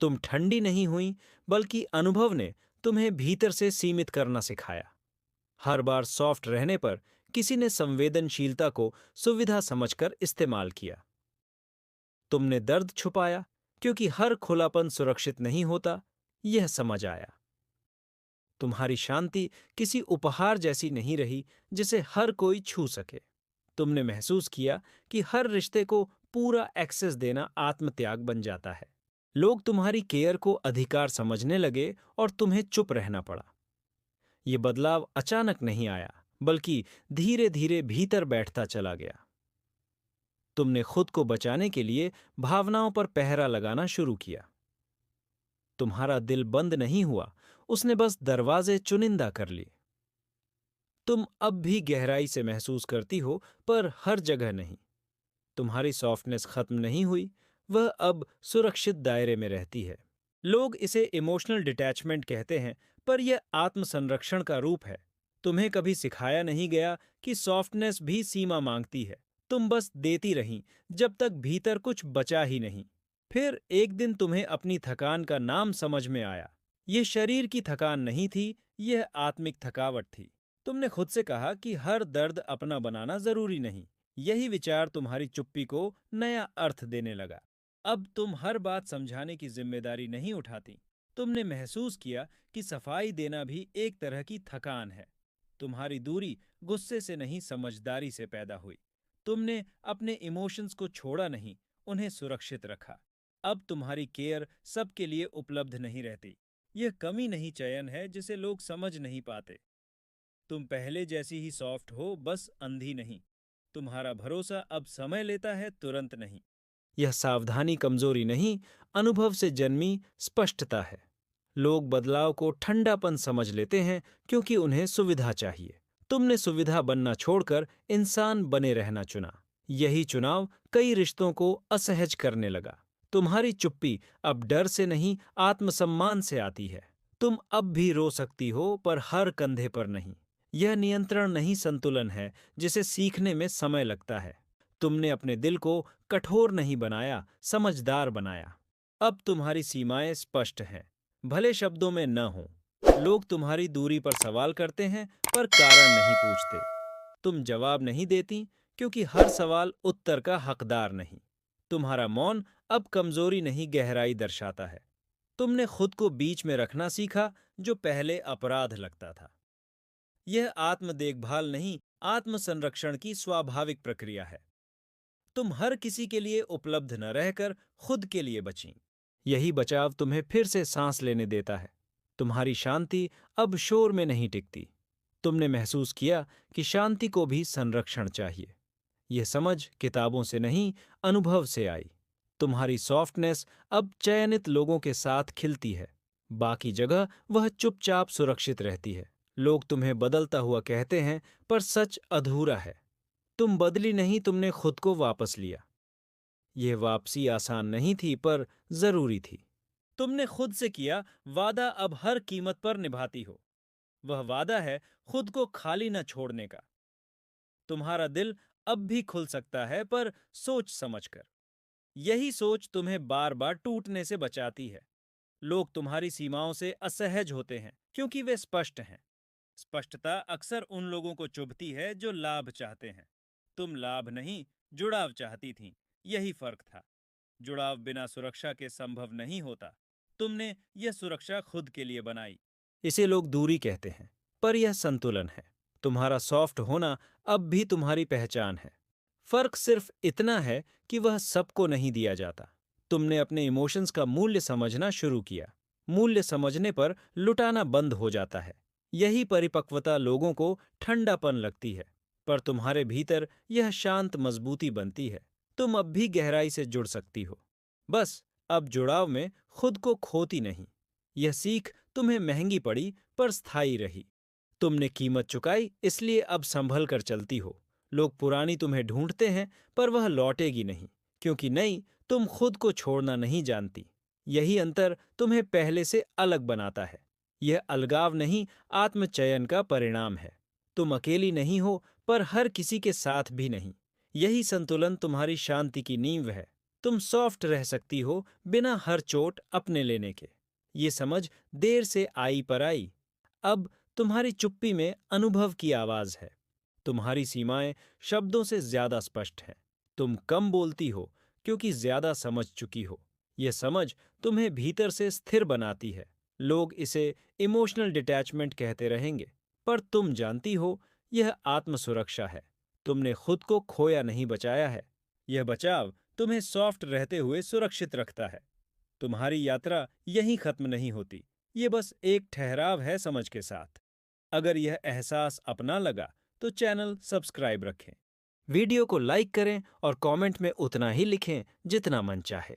तुम ठंडी नहीं हुई, बल्कि अनुभव ने तुम्हें भीतर से सीमित करना सिखाया। हर बार सॉफ्ट रहने पर किसी ने संवेदनशीलता को सुविधा समझकर इस्तेमाल किया। तुमने दर्द छुपाया, क्योंकि हर खुलापन सुरक्षित नहीं होता, यह समझ आया। तुम्हारी शांति किसी उपहार जैसी नहीं रही जिसे हर कोई छू सके। तुमने महसूस किया कि हर रिश्ते को पूरा एक्सेस देना आत्मत्याग बन जाता है। लोग तुम्हारी केयर को अधिकार समझने लगे और तुम्हें चुप रहना पड़ा। ये बदलाव अचानक नहीं आया, बल्कि धीरे धीरे भीतर बैठता चला गया। तुमने खुद को बचाने के लिए भावनाओं पर पहरा लगाना शुरू किया। तुम्हारा दिल बंद नहीं हुआ, उसने बस दरवाजे चुनिंदा कर लिए। तुम अब भी गहराई से महसूस करती हो, पर हर जगह नहीं। तुम्हारी सॉफ्टनेस खत्म नहीं हुई, वह अब सुरक्षित दायरे में रहती है। लोग इसे इमोशनल डिटैचमेंट कहते हैं, पर यह आत्मसंरक्षण का रूप है। तुम्हें कभी सिखाया नहीं गया कि सॉफ्टनेस भी सीमा मांगती है। तुम बस देती रहीं, जब तक भीतर कुछ बचा ही नहीं। फिर एक दिन तुम्हें अपनी थकान का नाम समझ में आया। यह शरीर की थकान नहीं थी, यह आत्मिक थकावट थी। तुमने खुद से कहा कि हर दर्द अपना बनाना जरूरी नहीं। यही विचार तुम्हारी चुप्पी को नया अर्थ देने लगा। अब तुम हर बात समझाने की जिम्मेदारी नहीं उठाती। तुमने महसूस किया कि सफाई देना भी एक तरह की थकान है। तुम्हारी दूरी गुस्से से नहीं, समझदारी से पैदा हुई। तुमने अपने इमोशंस को छोड़ा नहीं, उन्हें सुरक्षित रखा। अब तुम्हारी केयर सबके लिए उपलब्ध नहीं रहती। यह कमी नहीं, चयन है जिसे लोग समझ नहीं पाते। तुम पहले जैसी ही सॉफ्ट हो, बस अंधी नहीं। तुम्हारा भरोसा अब समय लेता है, तुरंत नहीं। यह सावधानी कमजोरी नहीं, अनुभव से जन्मी स्पष्टता है। लोग बदलाव को ठंडापन समझ लेते हैं, क्योंकि उन्हें सुविधा चाहिए। तुमने सुविधा बनना छोड़कर इंसान बने रहना चुना। यही चुनाव कई रिश्तों को असहज करने लगा। तुम्हारी चुप्पी अब डर से नहीं, आत्मसम्मान से आती है। तुम अब भी रो सकती हो, पर हर कंधे पर नहीं। यह नियंत्रण नहीं, संतुलन है, जिसे सीखने में समय लगता है। तुमने अपने दिल को कठोर नहीं बनाया, समझदार बनाया। अब तुम्हारी सीमाएं स्पष्ट हैं, भले शब्दों में न हो। लोग तुम्हारी दूरी पर सवाल करते हैं, पर कारण नहीं पूछते। तुम जवाब नहीं देती, क्योंकि हर सवाल उत्तर का हकदार नहीं। तुम्हारा मौन अब कमजोरी नहीं, गहराई दर्शाता है। तुमने खुद को बीच में रखना सीखा, जो पहले अपराध लगता था। यह आत्म देखभाल नहीं, आत्म संरक्षण की स्वाभाविक प्रक्रिया है। तुम हर किसी के लिए उपलब्ध न रहकर खुद के लिए बचीं। यही बचाव तुम्हें फिर से सांस लेने देता है। तुम्हारी शांति अब शोर में नहीं टिकती। तुमने महसूस किया कि शांति को भी संरक्षण चाहिए। यह समझ किताबों से नहीं, अनुभव से आई। तुम्हारी सॉफ्टनेस अब चयनित लोगों के साथ खिलती है। बाकी जगह वह चुपचाप सुरक्षित रहती है। लोग तुम्हें बदलता हुआ कहते हैं, पर सच अधूरा है। तुम बदली नहीं, तुमने खुद को वापस लिया। यह वापसी आसान नहीं थी, पर जरूरी थी। तुमने खुद से किया वादा, अब हर कीमत पर निभाती हो। वह वादा है खुद को खाली न छोड़ने का। तुम्हारा दिल अब भी खुल सकता है, पर सोच समझकर। यही सोच तुम्हें बार बार टूटने से बचाती है। लोग तुम्हारी सीमाओं से असहज होते हैं, क्योंकि वे स्पष्ट हैं। स्पष्टता अक्सर उन लोगों को चुभती है जो लाभ चाहते हैं। तुम लाभ नहीं, जुड़ाव चाहती थीं। यही फर्क था। जुड़ाव बिना सुरक्षा के संभव नहीं होता। तुमने यह सुरक्षा खुद के लिए बनाई। इसे लोग दूरी कहते हैं, पर यह संतुलन है। तुम्हारा सॉफ्ट होना अब भी तुम्हारी पहचान है। फर्क सिर्फ इतना है कि वह सबको नहीं दिया जाता। तुमने अपने इमोशंस का मूल्य समझना शुरू किया। मूल्य समझने पर लुटाना बंद हो जाता है। यही परिपक्वता लोगों को ठंडापन लगती है, पर तुम्हारे भीतर यह शांत मजबूती बनती है। तुम अब भी गहराई से जुड़ सकती हो। बस अब जुड़ाव में खुद को खोती नहीं। यह सीख तुम्हें महंगी पड़ी, पर स्थायी रही। तुमने कीमत चुकाई, इसलिए अब संभल कर चलती हो। लोग पुरानी तुम्हें ढूंढते हैं, पर वह लौटेगी नहीं, क्योंकि नई तुम खुद को छोड़ना नहीं जानती। यही अंतर तुम्हें पहले से अलग बनाता है। यह अलगाव नहीं, आत्मचयन का परिणाम है। तुम अकेली नहीं हो, पर हर किसी के साथ भी नहीं। यही संतुलन तुम्हारी शांति की नींव है। तुम सॉफ्ट रह सकती हो बिना हर चोट अपने लेने के। ये समझ देर से आई पर आई। अब तुम्हारी चुप्पी में अनुभव की आवाज है। तुम्हारी सीमाएं शब्दों से ज्यादा स्पष्ट हैं। तुम कम बोलती हो क्योंकि ज्यादा समझ चुकी हो। यह समझ तुम्हें भीतर से स्थिर बनाती है। लोग इसे इमोशनल डिटैचमेंट कहते रहेंगे, पर तुम जानती हो यह आत्मसुरक्षा है। तुमने खुद को खोया नहीं, बचाया है। यह बचाव तुम्हें सॉफ्ट रहते हुए सुरक्षित रखता है। तुम्हारी यात्रा यहीं खत्म नहीं होती। ये बस एक ठहराव है समझ के साथ। अगर यह एहसास अपना लगा तो चैनल सब्सक्राइब रखें। वीडियो को लाइक करें और कमेंट में उतना ही लिखें जितना मन चाहे।